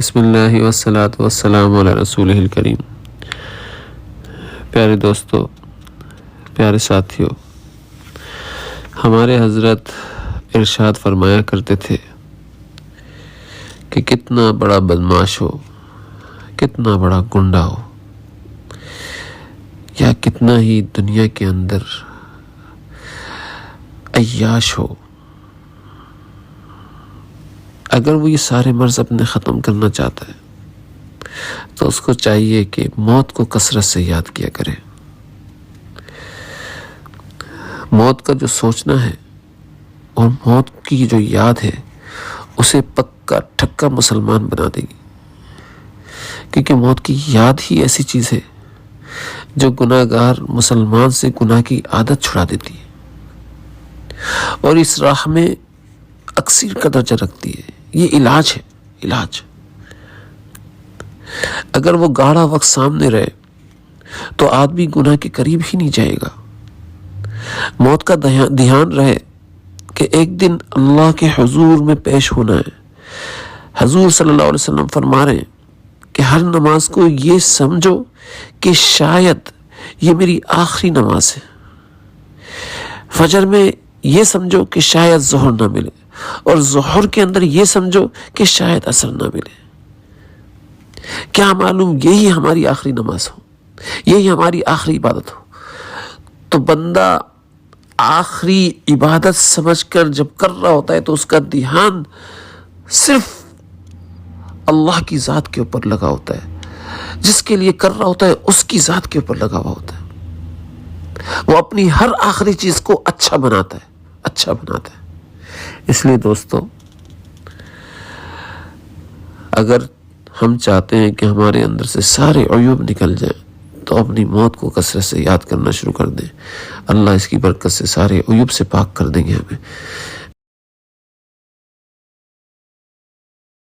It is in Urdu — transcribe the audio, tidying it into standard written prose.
بسم اللہ والصلاة والسلام علی رسولہ الکریم۔ پیارے دوستو، پیارے ساتھیو، ہمارے حضرت ارشاد فرمایا کرتے تھے کہ کتنا بڑا بدمعاش ہو، کتنا بڑا گنڈا ہو، یا کتنا ہی دنیا کے اندر عیاش ہو، اگر وہ یہ سارے مرض اپنے ختم کرنا چاہتا ہے تو اس کو چاہیے کہ موت کو کثرت سے یاد کیا کرے۔ موت کا جو سوچنا ہے اور موت کی جو یاد ہے اسے پکا ٹھکا مسلمان بنا دے گی، کیونکہ موت کی یاد ہی ایسی چیز ہے جو گناہ گار مسلمان سے گناہ کی عادت چھڑا دیتی ہے اور اس راہ میں اکثیر کا درجہ رکھتی ہے۔ یہ علاج ہے، علاج۔ اگر وہ گاڑا وقت سامنے رہے تو آدمی گناہ کے قریب ہی نہیں جائے گا۔ موت کا دھیان رہے کہ ایک دن اللہ کے حضور میں پیش ہونا ہے۔ حضور صلی اللہ علیہ وسلم فرما رہے ہیں کہ ہر نماز کو یہ سمجھو کہ شاید یہ میری آخری نماز ہے۔ فجر میں یہ سمجھو کہ شاید ظہر نہ ملے، اور ظہر کے اندر یہ سمجھو کہ شاید عصر نہ ملے۔ کیا معلوم یہی ہماری آخری نماز ہو، یہی ہماری آخری عبادت ہو۔ تو بندہ آخری عبادت سمجھ کر جب کر رہا ہوتا ہے تو اس کا دھیان صرف اللہ کی ذات کے اوپر لگا ہوتا ہے، جس کے لیے کر رہا ہوتا ہے اس کی ذات کے اوپر لگا ہوا ہوتا ہے۔ وہ اپنی ہر آخری چیز کو اچھا بناتا ہے، اچھا بناتا ہے۔ اس لیے دوستو، اگر ہم چاہتے ہیں کہ ہمارے اندر سے سارے عیوب نکل جائیں تو اپنی موت کو کثرت سے یاد کرنا شروع کر دیں۔ اللہ اس کی برکت سے سارے عیوب سے پاک کر دیں گے ہمیں۔